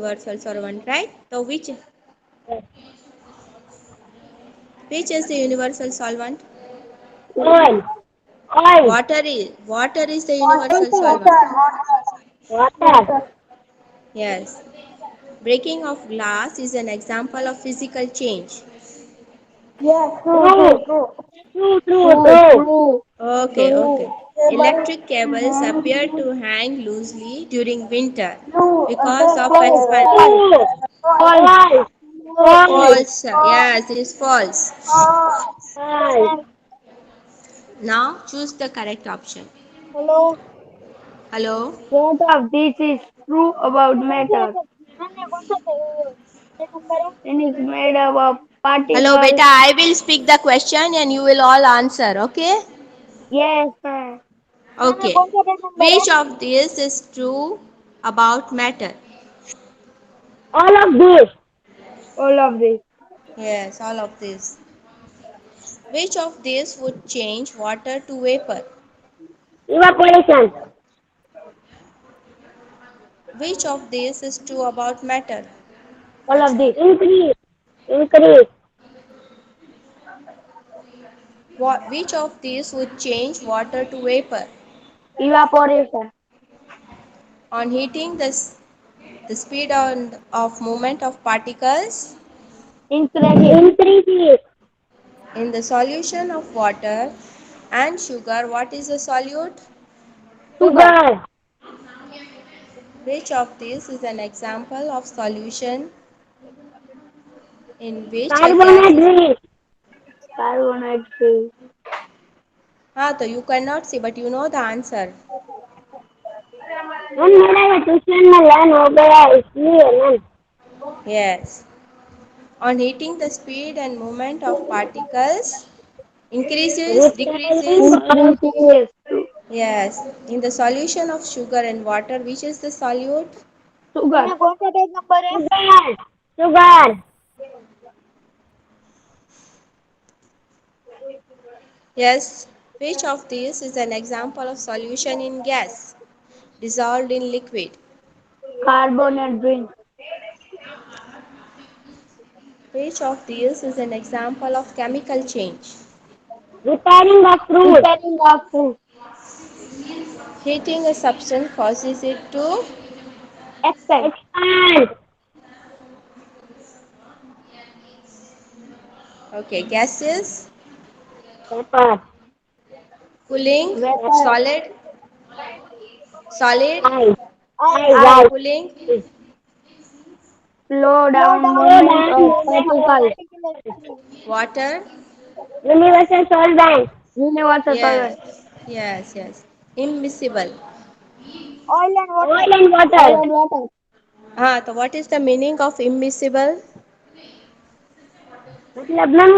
universal solvent, right? So Yes. which is the universal solvent? Oil. Oil. Water is the universal Water. solvent. Water. Yes. Breaking of glass is an example of physical change. Yes, true, True. true, true. True. True. True, True. true, Okay, okay. true. Table Electric cables appear to hang loosely during winter true. because of False, expansion. false, True. false. False. True. False. False. Yes, it is false. False. Now choose the correct option. Hello. Hello. Both of these is true about matter. And is made up of Hello, beta. particles. I will speak the question and you will all answer. Okay. Yes, sir. Okay. Which of these is true about matter? All of this. All of this. Yes, all of these. Which of these would change water to vapor? Evaporation. Which of these is true about matter? All of this. Increase. Increase. Which of these would change water to vapor? Evaporation. On heating, the speed of movement of particles Increases. Increase. in the solution of water and sugar. What is a solute? Sugar. Sugar. Which of these is an example of solution in which a gas is? Carbohydrate. Carbohydrate. So you cannot see, but you know the answer. Ma'am मेरा ये tuition में learn हो गया इसलिए ma'am Yes. On heating, the speed and movement of particles increases, repairing decreases. Increases. Yes. In the solution of sugar and water, which is the solute? Sugar. Sugar sugar Yes. Which of these is an example of solution in gas dissolved in liquid? Carbohydrate. Which of these is an example of chemical change? Repairing the fruit Repairing of food. Heating a substance causes it to. Expand. Expand Okay, gases, paper cooling, Vapor. solid, solid, ice ice Ice. cooling, ice Slow Slow down movement down of movement of particles. water. Universal solvent Universal Yes, solvent. yes, yes. Immiscible. Oil and Oil water and water. So what is the meaning of immiscible? मतलब ma'am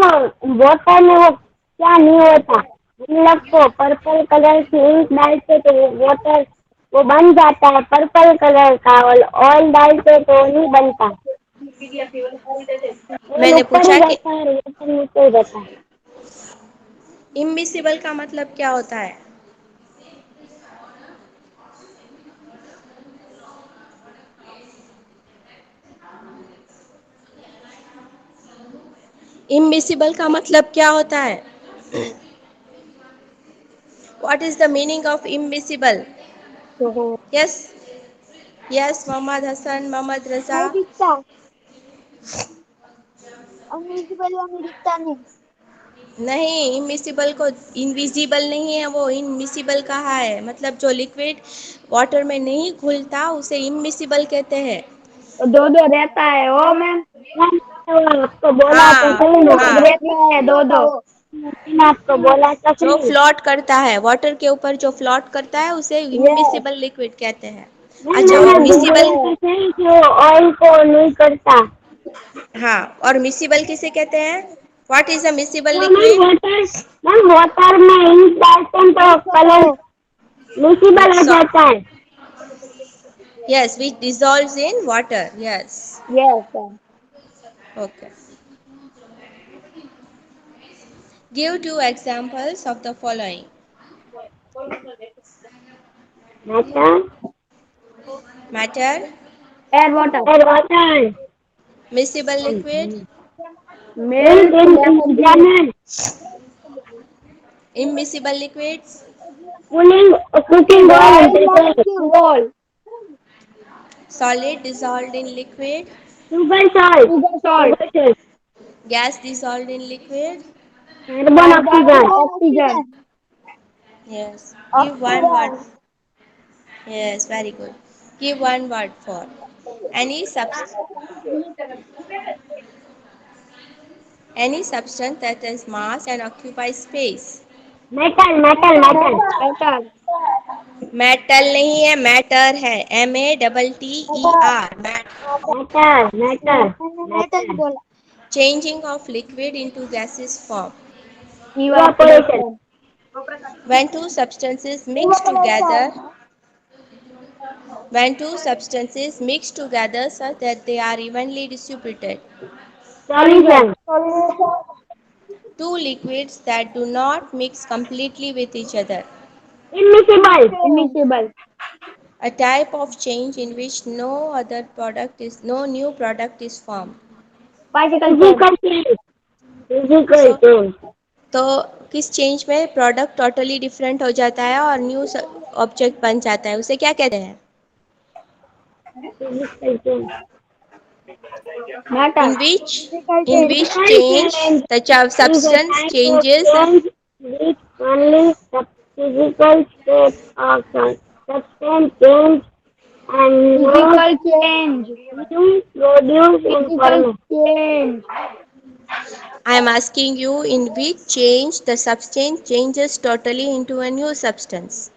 water में वो क्या नहीं होता मतलब को purple colour की ink डालते तो वो वाटर वो बन जाता है पर्पल कलर का और ऑयल डालते तो वो नहीं बनता ऑयल मैंने ऊपर ही पूछा कि रहता है वाटर नीचे ही रहता है इम्मिसिबल का मतलब क्या होता है? इम्मिसिबल का मतलब क्या होता है? What is the meaning of immiscible? So, Yes, yes, Mohammad Hassan, Mohammad नहीं Raza. दिखता अनविजिबल यानी दिखता नहीं नहीं, इमिसिबल को इनविजिबल नहीं है, वो इनमिसिबल कहा है, मतलब जो लिक्विड वाटर में नहीं घुलता उसे इमिसिबल कहते हैं। दो दो रहता है ओ मैम मैंने आपको बोला तो हाँ, सही लिक्विड हाँ, रहता है दो दो मैंने आपको बोला तो जो सही फ्लोट करता है वाटर के ऊपर, जो फ्लोट करता है उसे यस इमिसिबल लिक्विड कहते हैं। मैम अच्छा, मैंने और बोला मिसिबल? तो सही कि वो ऑयल को नहीं करता हाँ, और मिसिबल किसे कहते हैं? व्हाट इज अ मिसिबल तो लिक्विड? मैम वाटर में इंक डालते हैं तो कलर मिसिबल हो विच जाता है Yes, which dissolves in water. Yes. Yes Okay. Give two examples of the following. अच्छा Matter, air water, Air water. Miscible liquid, milk, lemon juice, Lemon. immiscible liquids, Cooking oil and paper. Coal, solid dissolved in liquid, Sugar salt. Sugar salt, Sugar salt. gas dissolved in liquid. Carbon carbon oxygen. Oxygen, Yes. Give one word. Oxygen, Yes, very good. Give one word for any any substance that has mass and occupies space. Metal. Metal, metal नहीं है, matter है, MATTER, matter. Metal Metal. बोला, Changing of liquid into gaseous form. Evaporation. Evaporation, When two substances mix evaporation, together, when two substances mix together such that they are evenly distributed. Solution, Solution. Two liquids that do not mix completely with each other. Immiscible. Immiscible, A type of change in which no new product is formed. Particle change, Physical change. Physical So, change. तो किस change में product totally different हो जाता है और new object बन जाता है, उसे क्या कहते हैं? Physical change. Matter, In which physical in change, which Physical change change the is a substance type of changes. change which only the physical state of the substance change and no physical change, new produce physical information. Change, I am asking you, in which change the substance changes totally into a new substance.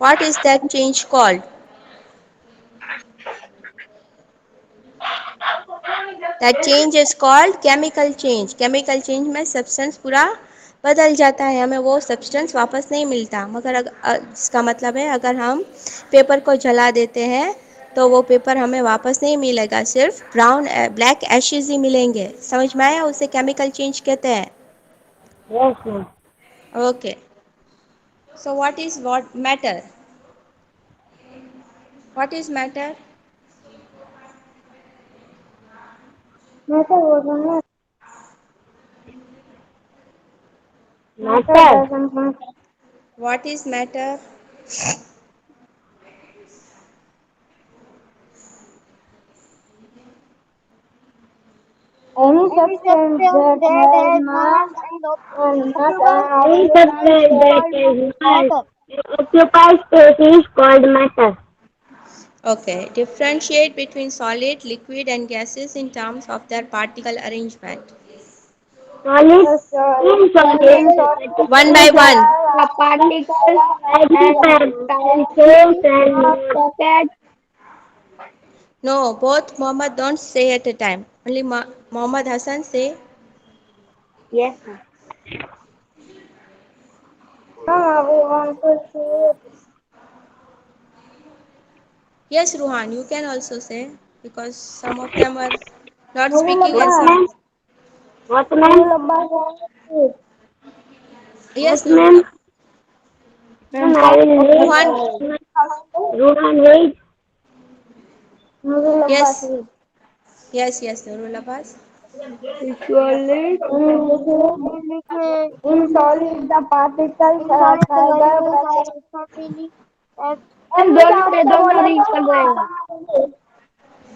What is that change called? That change is called chemical change. Chemical change में substance पूरा बदल जाता है, हमें वो substance वापस नहीं मिलता, मगर इसका मतलब है अगर हम पेपर को जला देते हैं तो वो पेपर हमें वापस नहीं मिलेगा, सिर्फ ब्राउन ब्लैक एशेज ही मिलेंगे. समझ में आया? उसे केमिकल चेंज कहते हैं. Yes, ma'am. Okay. So what is what matter? What is matter? Matter बोल रहा है, matter Matter. Doesn't have What is matter? any substance that has mass and not Any occupies substance space that is is mass matter. and occupies space is called matter. Okay. Differentiate between solid, liquid and gases in terms of their particle arrangement. Solid, In insolid, One by particles one. the particles and and chains tightly and packed. No, both Mohammed don't say at a time. Only Mohammed Hassan say. Yes, ma'am. Mama, we want to see it. Yes, Ruhan, you can also say, because some of them are not Nurul speaking and what Abbas. some. ma'am? What ma'am? Nurul Abbas wants to see it. Yes, What Nurullah. ma'am? Ma'am, Ma'am, I talk will of the wait. Ruhan. child. Ruhan, wait. Nurul Abbas, Yes. wait. Yes, Nurul Abbas. Usually, in solid, the particles are fiber bracket. हम दोनों read कर रहे हैं.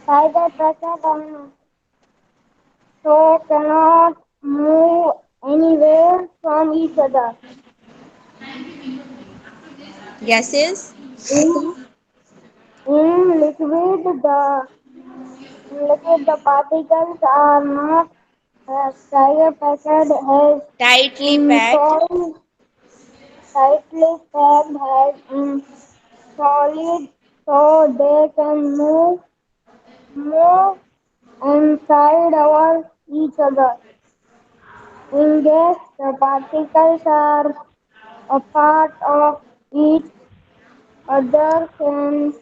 Fiber bracket and so cannot move anywhere from each other. Gases. In, in liquid, the particles are not fiber bracket has Tightly in packed. solid tightly packed has in solid so they can move inside our each other. In gas, the particles are a part of each other can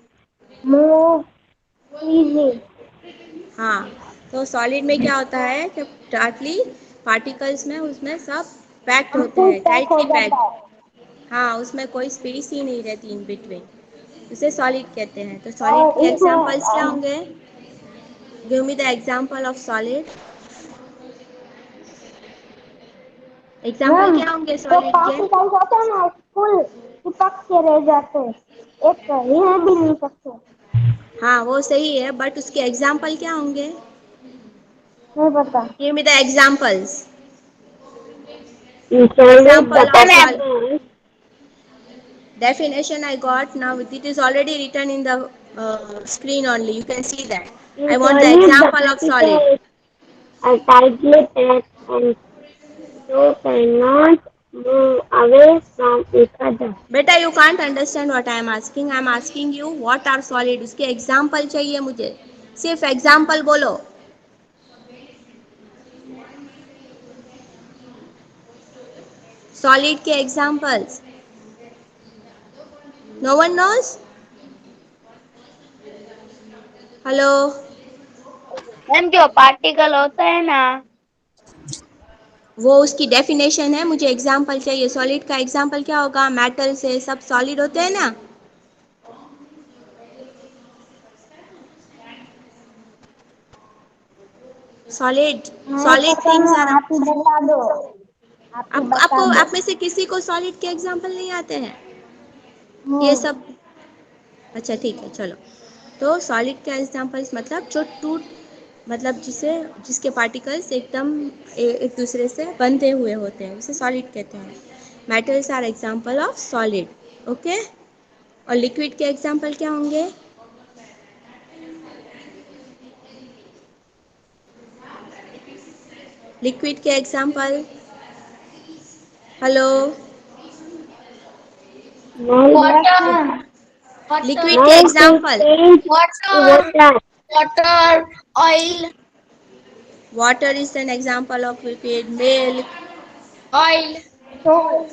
move easy. हाँ, तो solid में क्या होता है, जब tightly particles में उसमें सब पैक्ड होते फुल हैं, पैक हो टाइटली जाता पैक्ड. है. हाँ, उसमें कोई स्पेस ही नहीं रहती इन बिटवीन. उसे सॉलिड कहते हैं। तो सॉलिड और के एग्जांपल्स क्या इसमें होंगे? Give me the example of solid. Example ma'am क्या होंगे जो सॉलिड के? पार्टिकल्स होते हैं ना फुल चिपक के रह जाते हैं, एक हिल भी नहीं सकते। हाँ वो सही है, बट उसके एग्जाम्पल क्या होंगे? नहीं पता। Give me the examples. In solid, Example the of sol. particles Definition I got now. It is already written in the screen only. You can see that. in I want the solid the example of solid. particles are tightly packed and so cannot move away from each other. बेटा you can't understand what I am asking. I am asking you what are solid. उसके example चाहिए मुझे. सिर्फ example बोलो. Solid के examples. No one knows? Hello. Ma'am जो particle होता है ना वो उसकी डेफिनेशन है, मुझे एग्जाम्पल चाहिए. सॉलिड का एग्जाम्पल क्या होगा? मेटल से सब सॉलिड होते हैं ना. सॉलिड. नहीं सॉलिड पता थिंग्स मैम, आर. आप ही बता दो। आप ही आपको बता दो। आप में से किसी को सॉलिड के एग्जाम्पल नहीं आते हैं? ये नहीं। सब. अच्छा ठीक है चलो. तो सॉलिड के एग्जाम्पल्स मतलब जो टूट, मतलब जिसके पार्टिकल्स एकदम एक दूसरे से बंधे हुए होते हैं उसे सॉलिड कहते हैं. Metals are example of solid. Okay. और लिक्विड के एग्जाम्पल क्या होंगे? लिक्विड के एग्जाम्पल. हेलो. यस नहीं मैम। लिक्विड के नहीं to example. change to water, water. Water, oil, water is an example of liquid. Milk. Oil, oil,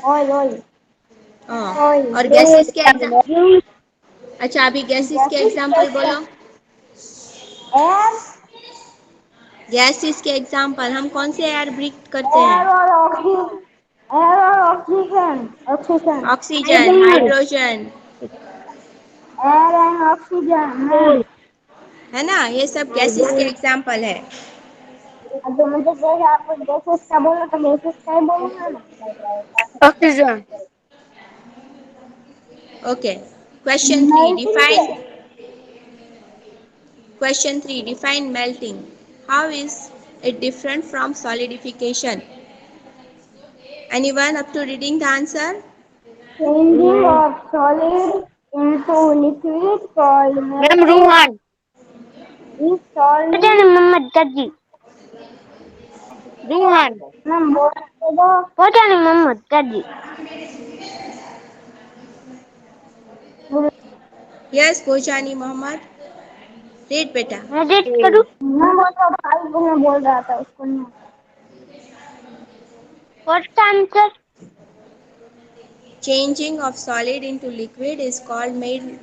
oil, oil, और Juice, gases के एग्जाम. juice, अच्छा अभी गैसेस के गैसेस एग्जाम्पल कैसे? बोलो. एयर, गैसेस के एग्जाम्पल हम कौन से एयर ब्रीथ करते एयर हैं? और ऑक्सीजन, एयर और oxygen, oxygen, oxygen, hydrogen. Air and oxygen ma'am. hydrogen, है ना, ये सब गैसेस के hydrogen, एग्जाम्पल है. अब मुझे जैसे आप गैसेस का बोलो तो गैसेस का ही बोलूंगा ना। oxygen. Okay. Question three melting के define. Question three define melting. How is it different from solidification? Anyone up to reading the answer? changing of solid into liquid called ma'am melting Ruhan is solid। पहचान मोहम्मद काजी Ruhaan ma'am बोलते दो। पहचान मोहम्मद काजी yes पहुंचानी Mohammad. Read बेटा. मैं date करूँ मैं वो तो फालतू में बोल रहा था उसको नहीं। First answer Changing of solid into liquid is called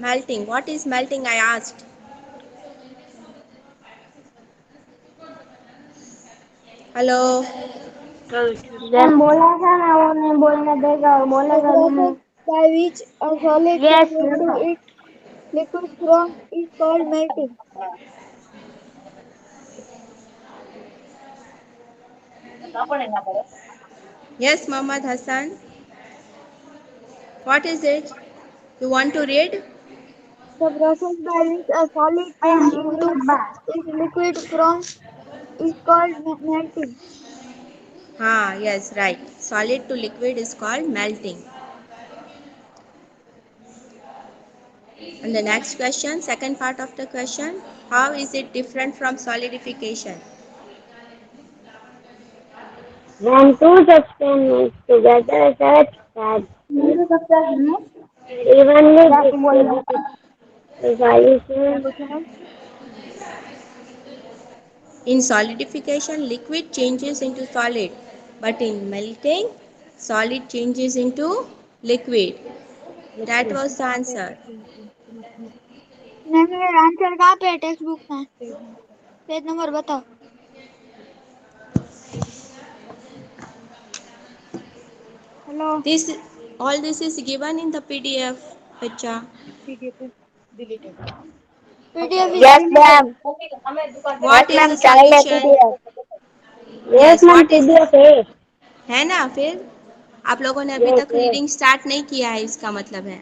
melting. What is melting? I asked. Hello. Ma'am बोला था ना वो नहीं बोलने देगा, वो The बोलेगा भी नहीं। process by which a solid yes changes into its liquid form is called melting. Yes, Mohammad Hassan. What is it? You want to read? The process by which a solid ma'am changes into English बात। its liquid form is called melting. Yes, right. Solid to liquid is called melting. And the next question, second part of the question, how is it different from solidification? when two substances together such that मुझे सबसे नहीं evenly क्या बोल रहा distributed था। क्या solution पूछा है? In solidification, liquid changes into solid, but in melting, solid changes into liquid. That was the answer. नहीं मेरा आंसर कहाँ पे है टेक्स्ट बुक में? पेज नंबर बताओ. Hello. This all this is given in the PDF. अच्छा, PDF is Yes, deleted. ma'am. Yes, what is the ma'am. Child है solution? PDF. Yes, yes, ma'am. What is PDF है. है ना? फिर आप लोगों ने अभी Yes, तक yes. रीडिंग स्टार्ट नहीं किया है, इसका मतलब है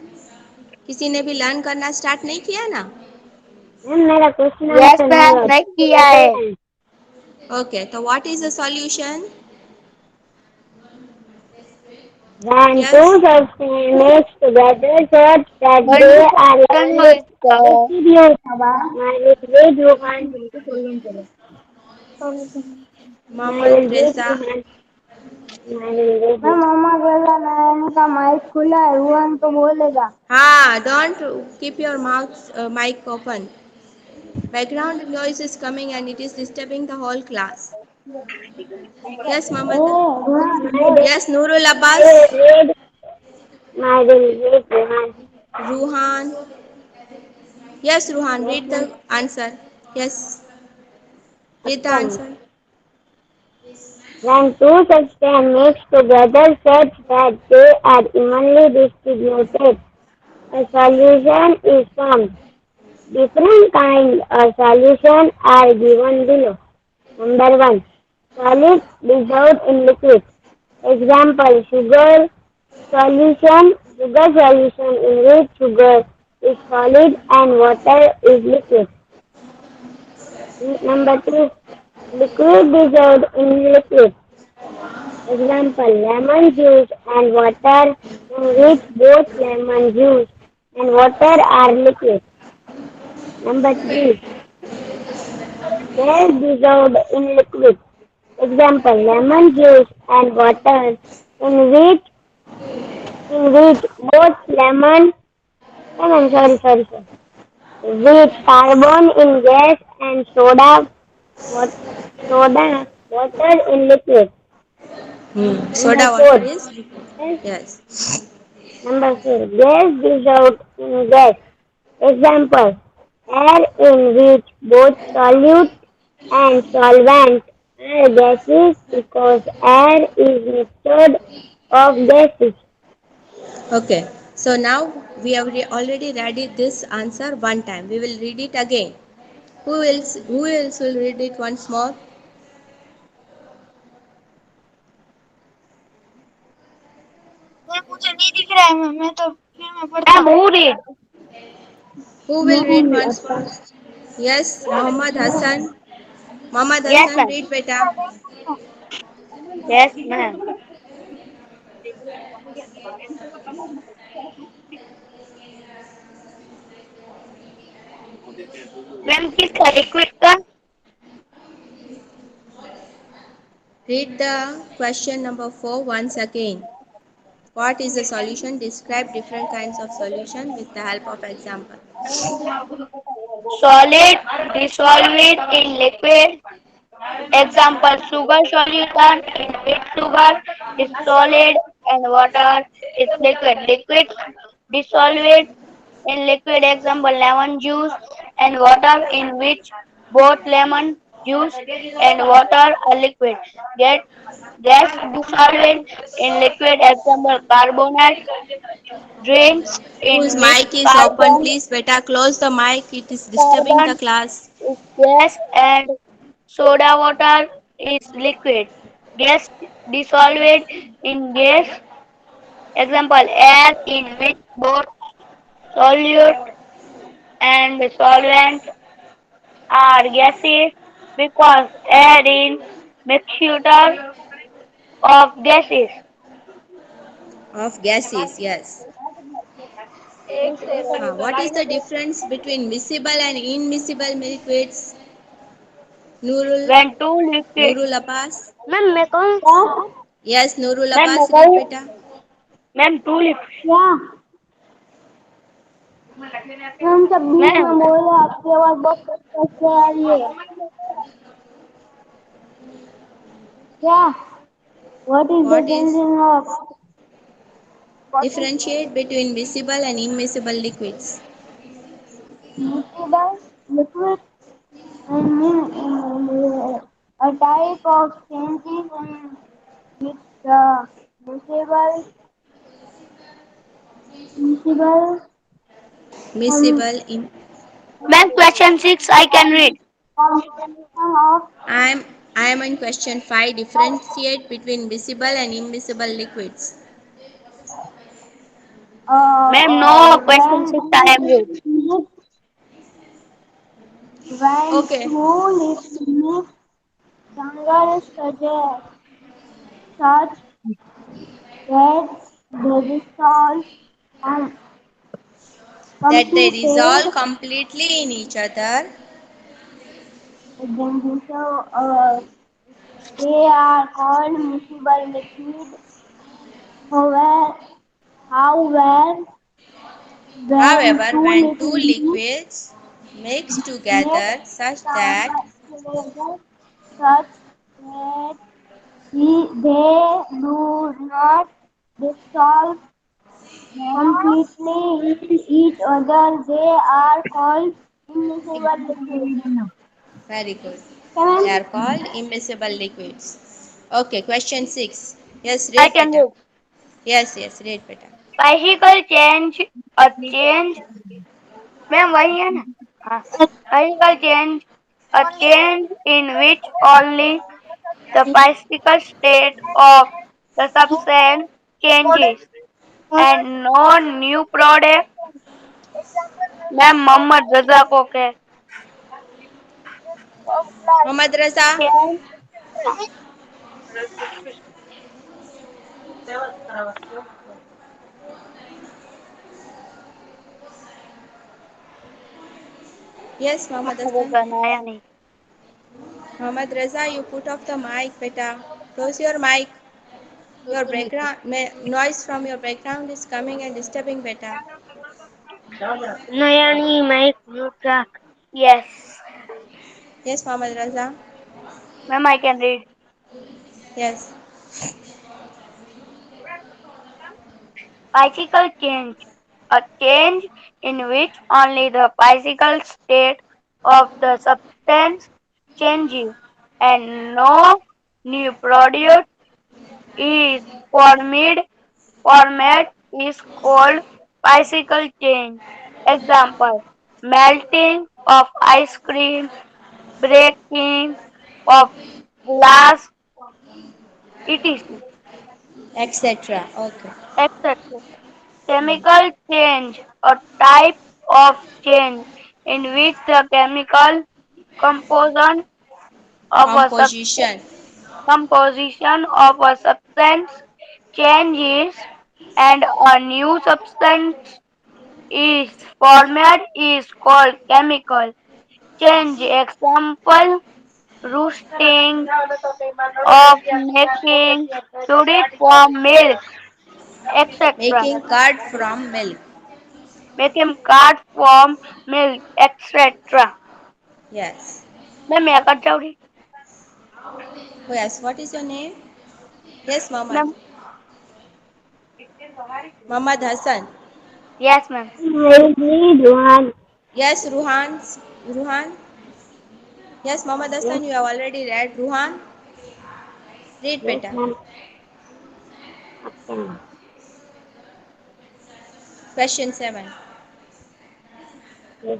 किसी ने भी लर्न करना स्टार्ट नहीं किया ना। मैम मेरा क्वेश्चन Yes, आंसर नहीं ma'am. हुआ. नहीं किया है. ओके, तो what is the solution? When yes, two substances mix together such that One they are second evenly was the distributed. I will read Rohan. I Mohammad will read Reza. Rohan. I will read मैं Rohan. मम्मा बोला नारायण का mic खुला है, Ruan तो बोलेगा। हाँ, don't keep your mouth mic open. Background noise is coming and it is disturbing the whole class. Yes, A Mohammed. Ruan I बोल। will, Yes, Nurul I Abbas. will read. I will read Rohan. Ruhan. Yes, Ruhan, Yes, read ma'am. the answer. Yes, read the Action. answer. When two substances mix together such that they are evenly distributed, a solution is formed. Different kinds of solutions are given below. Number one, solid dissolved in liquid. Example, sugar solution in which sugar is solid and water is liquid. Number two, liquid dissolved in liquid. Example, lemon juice and water in which both lemon juice and water are liquid. Number three, gas dissolved in liquid. Example, lemon juice and water in which both sorry, with carbon in gas and wat, water in liquid. Number Soda water four, is gas, yes. gas dissolved in gas. Example, air in which both solute and solvent are gases because air is mixture of gases. Okay. So now we have already read this answer one time. We will read it again. Who else will read it once more? मैं मुझे नहीं दिख रहा है। मैं तो फिर मैं पढ़ता I'm हूँ। worried. Who will read once more? Yes, Muhammad Hassan. Muhammad Yes, Hassan, ma'am. read beta. Yes, ma'am. Ma'am किसका लिक्विड का Read the question number 4 once again. What is the solution? Describe different kinds of solution with the help of example. solid dissolved in liquid. Example, sugar solution in which sugar is solid and water is liquid. Liquid dissolved in liquid. Example, lemon juice and water in which both lemon juice and water are liquid. Get gas dissolved in liquid. Example, carbonate drinks Whose in which mic is open? Please beta close the mic. It is disturbing the carbon class. is gas and soda water is liquid. Gas dissolved in gas. Example, air in which both solute and solvent are gases because air is mixture of gases. Of gases, yes. What is the difference between miscible and immiscible liquids? Nurul, When two liquid, Nurul Abbas. Ma'am मैं कहूँ Yes, Nurul ma'am मैं Abbas, read कहूँ beta. Ma'am to liquid क्या? हम सब बीच ma'am में बोल रहे हैं, आपकी आवाज बहुत कट आ रही है। क्या? What is the What is difference of differentiate between visible and immiscible liquids? miscible liquid and a type of changes in which the miscible miscible in. Ma'am, question 6 I can read. Combination of I am in question 5. Differentiate between miscible and immiscible liquids. Ma'am, no, question 6 I am read. when Okay. two liquids stronger such that they dissolve and That they completed dissolve completely in each other. then they are called miscible liquid. However, however, when However, two when two liquids liquids mix mix together such that together such that they do not dissolve completely in each other, they are called immiscible liquids. very good. Can They are called immiscible liquids. Okay, question 6. Yes, I read can beta. read. Yes, read beta. Bicycle change, a change. Ma'am वही है ना हाँ bicycle change, a change in which only the bicycle state of the substance changes and no new product. Ma'am Mohammad Raza को के Mohammad Raza. change Yes, Mohammad Hassan. बनाया नहीं Mohammad Raza, you put off the mic, beta. Close your mic. Your background noise from your background is coming and disturbing, beta. Nayani mike mute रख yes Yes, Mohammad Raza. ma'am I can read. Yes. Bicycle change, a change in which only the physical state of the substance changes and no new product is formed. Format is called bicycle change. Example: melting of ice cream, breaking of glass, etc. Etc. Okay. etc. Chemical change, a type of change in which the chemical composition of a Composition. substance changes and a new substance is formed is called chemical change. Example: roasting of making fluid from milk, etc. Making curd from milk. Making curd from milk, etc. Yes. Ma'am मैं cut जाऊंगी Oh, yes. What is your name? Yes, Mohammed. Ma'am Mohammed Hassan. Yes ma'am I read one. Yes, Ruhan. Ruhan. Yes, Mohammed Yes, Hassan, you have already read. Ruhan, read yes, beta. ma'am. Okay. Question 7. Yes.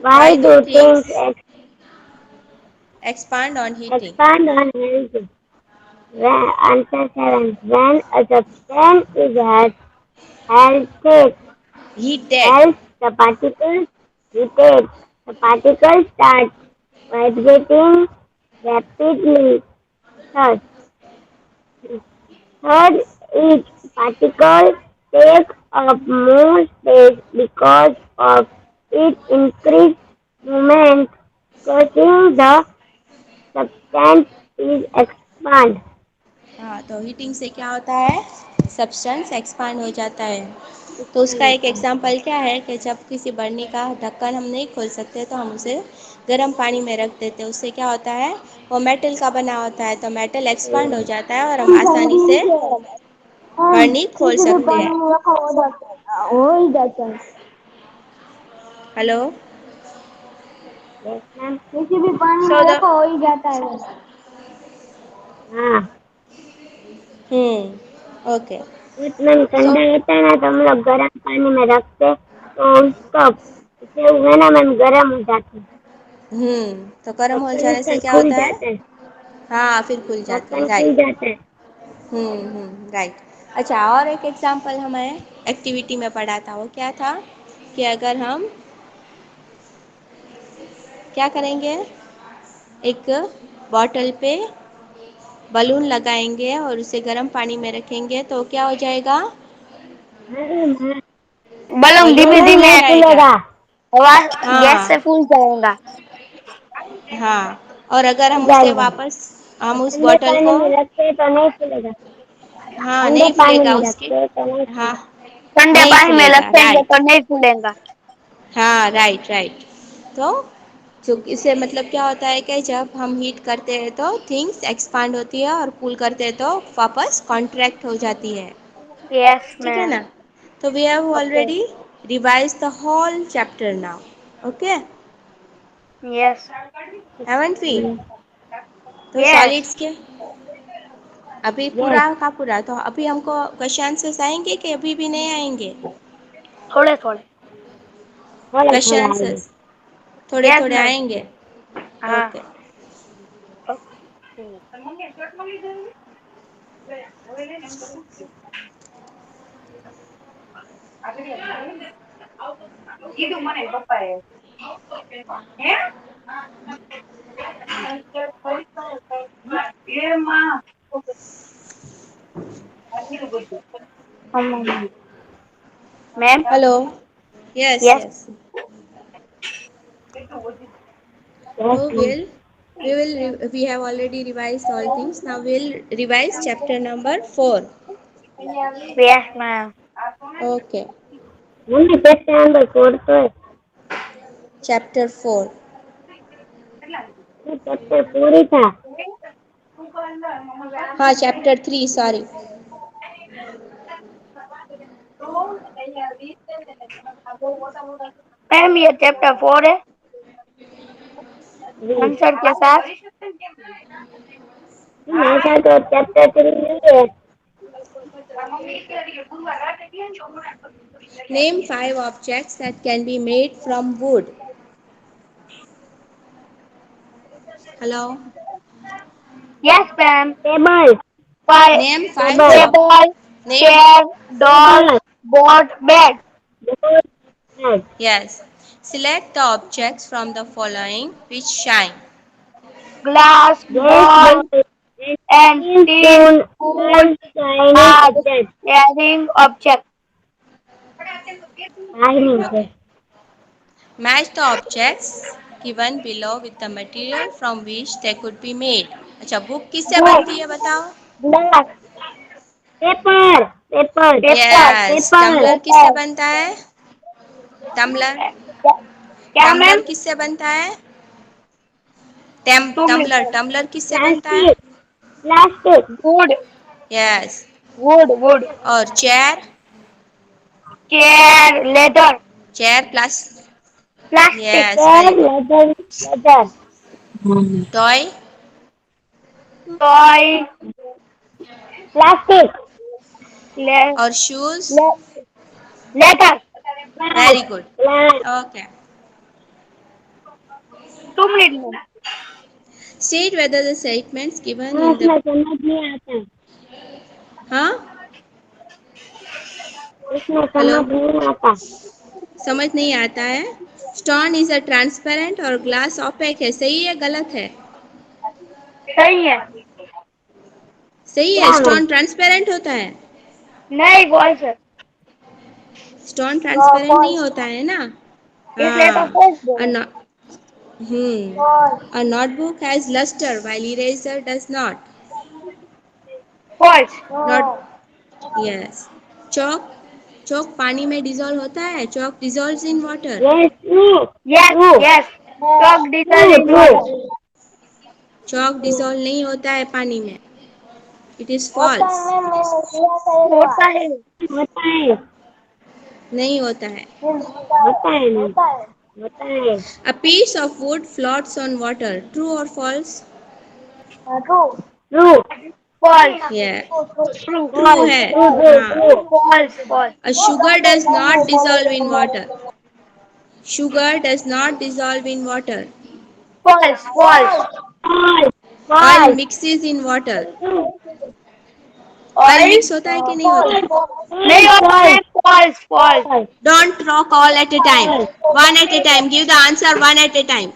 Why Why do do things things expand on heating? expand on health? Answer 7. When a substance is heated, Heated. else the particles heated. The particles start vibrating rapidly. Thus, third, each particle takes up more space because of its increased movement, causing the substance is expand. हाँ, तो heating से क्या होता है? Substance expand हो जाता है। तो Expand उसका एक होता है। एग्जांपल क्या है कि जब किसी बर्नी का ढक्कन हम नहीं खोल सकते तो हम उसे गर्म पानी में रख देते हैं। उससे क्या होता है? वो मेटल का बना होता है, तो मेटल एक्सपांड हो जाता है और हम आसानी से बर्नी खोल किसी भी सकते पानी हैं। में रखा हो ही जाता है। हेलो। Yes, ma'am. किसी भी पानी सो में द रखा हो ही जाता है वो। हाँ। ओके। जितना सो ठंडा रहता है ना तो हम लोग गर्म पानी में रखते तो उसको उससे वो है ना मैम गर्म हो जाते हैं। तो गर्म हो बर्तन जाने से उससे क्या खुल होता है? जाते हैं। हाँ, फिर खुल जाते हैं, बर्तन खुल राइट। जाते हैं। राइट। अच्छा, और एक एग्जांपल हमें एक्टिविटी में पढ़ा था, वो क्या था कि अगर हम क्या करेंगे, एक बॉटल पे बलून लगाएंगे और उसे गर्म पानी में रखेंगे तो क्या हो जाएगा? अरे माँ, बलून धीमे बलून बलून फूल धीमे नहीं जाएगा। खुलेगा। हवा गैस से हाँ, फूल जाएगा। हाँ। और अगर खुल हम उसे जाएगा। वापस, और हम उस ठंडे बॉटल पानी को, में रखते तो नहीं खुलेगा। हाँ, ठंडे नहीं पानी फूलेगा में उसके, रखते तो नहीं हाँ, खुलेगा। ठंडे नहीं पानी में फूलेगा, रखेंगे राइट। तो नहीं फूलेगा। हाँ, राइट, राइट। तो जो इससे मतलब क्या होता है कि जब हम हीट करते हैं तो थिंग्स एक्सपांड होती है और कूल करते हैं तो वापस कॉन्ट्रैक्ट हो जाती है। यस ठीक है मैम। ना? तो we have okay. Already revise the whole chapter now. Okay, yes. Haven't we? तो यस। सॉलिड्स के अभी यस, पूरा का पूरा, तो अभी हमको क्वेश्चन आंसर्स आएंगे कि अभी भी नहीं आएंगे? थोड़े थोड़े। थोड़े क्वेश्चन थोड़े आएंगे। आंसर्स थोड़े यस थोड़े मैम। आएंगे। हाँ। ओके। ಇದು ಮನೆ ಪಪ್ಪಾಯ ಏಮ್ಮ ma'am. Hello. Yes, yes. Yes. Yes So ma'am. we have already revised all things. Now we'll revise chapter number 4. Yes ma'am. Okay, mummy chapter number 4 तो है। chapter 4. ये चैप्टर पूरी था। हाँ, chapter 3, sorry. मैम ये चैप्टर 4 है जी, answer के साथ। ऐसा तो चैप्टर 3 नहीं है। Name 5 objects that can be made from wood. Hello. Yes ma'am. Table, Name 5 table, table, Name, chair, doll, table, board, bed. Board, bed, yes. Select the objects from the following which shine. Glass, gas ball ball, and tin tin spoon, spoon all shining are object. sharing object। Shining है। Okay. Match the objects given below with the material from which they could be made. अच्छा, book किससे बनती है बताओ? Glass, paper, paper, paper, yes. Paper, tumbler किससे paper. बनता है? Tumbler. क्या टम्बलर मैम? किससे बनता है? तुम टम्बलर, लिखो। टम्बलर किससे बनता है? Plastic, plastic, wood, yes. Wood, wood. और chair? Chair, leather, chair plus, plastic, yes, very chair, good. Leather, leather, toy? Toy, plastic, ले, और शूज? ले, leather. Glass, very good. Glass. Okay. तुम लिख लो। State whether the statements given हाँ, in the, उसमें समझ नहीं आता। हाँ, उसमें हेलो, समझ नहीं आता। समझ नहीं आता है? स्टोन इज अ ट्रांसपेरेंट और ग्लास ऑपेक है, सही है गलत है? सही है। सही है, क्या मैम? स्टोन ट्रांसपेरेंट होता है। नहीं फॉल्स है। स्टोन ट्रांसपेरेंट नहीं होता है ना? इसलिए तो हाँ। फॉल्स a बोला। no- a notebook has luster while eraser does not. False. Not, yes. chalk chalk पानी में डिजोल्व होता है? chalk dissolves in water. Yes, true, yes, true, yes. Talk diesel true, in true. Water. chalk dissolve नहीं होता है पानी में, it is होता फॉल्स। है मैम, मैंने किया था एक बार। होता है। होता है, नहीं होता है। होता है मैम, होता है। होता है। A piece of wood floats on water, true or false? True. True, false. Yeah, true, true false, है। ट्रू, ट्रू, हाँ। True. False, false. A sugar does not dissolve in water. Sugar does not dissolve in water. False. False. false, Oil false, mixes in water. Oil All. Mix होता है कि नहीं होता? नहीं false, होता है. false, False. False. false, Don't talk all at a time. One at a time. Give the answer one at a time.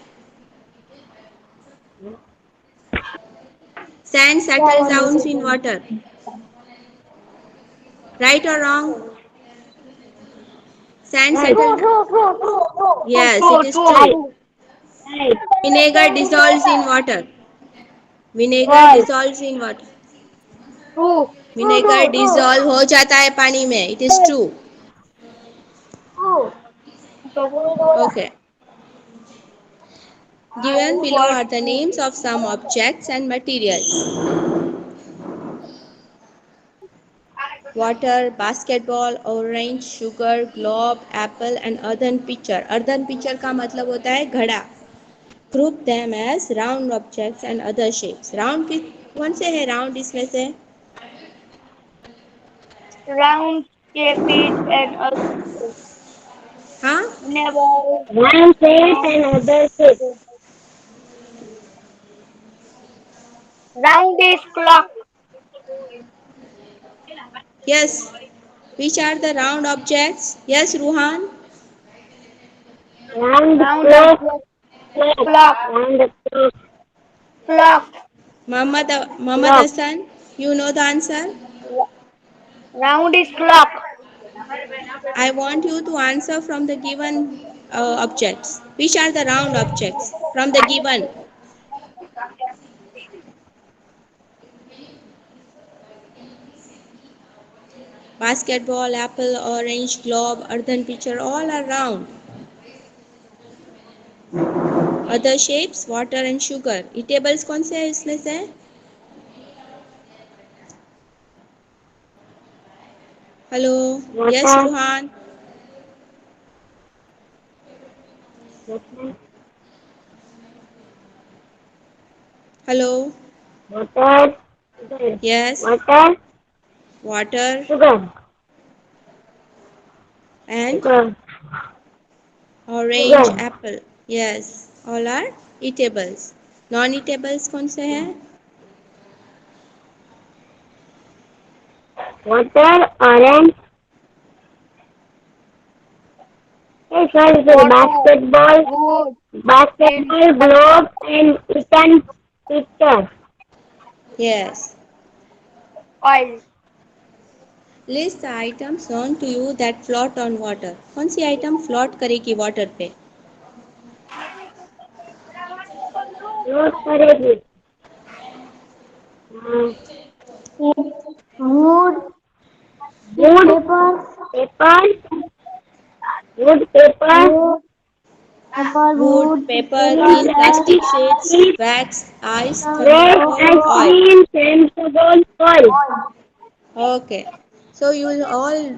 Sand settles down in water. Right or wrong? Sand right, settles. Yes, it True. is True. right, true. True. right, Vinegar dissolves in water. Vinegar false, dissolves in water. True. Vinegar dissolve हो जाता है पानी में. It is true. Okay. Given below are the names of some objects and materials. Water, basketball, orange, sugar, globe, apple and earthen pitcher. Earthen pitcher का मतलब होता है घड़ा. Group them as round objects and other shapes. Round कौन से है round इसमें से? Round shape and other. हाँ? Never. one shape and other shape, Round is clock. Yes. Which are the round objects? Yes, Ruhan. round Round clock, object. clock, Clock. round clock, Clock. Muhammad clock, Hassan, you know the answer? Round is clock. I want you to answer from the given objects. Which are the round objects from the given? Basketball, apple, orange, globe, earthen pitcher, all are round. Other shapes, water and sugar. Eatables कौन से है इसमें से? Hello. Yes, water, Ruhan. water, Hello. water, sugar, Yes. water, Water sugar, and sugar, orange, sugar, apple. Yes. All are eatables. Non-eatables कौन से हैं? water, orange, sorry, basketball, Wood. basketball, globe, and eaten picture. Yes. Oil. List the items known to you that float on water. कौन सी item float करेगी water पे? Note करेगी. wood, Wood, paper, paper, wood, paper, wood, paper, Wood, wood, paper, paper, tin, plastic sheets, wax, ice, bread, thermocol, ice oil. cream, sensible, oil. Okay. So you will all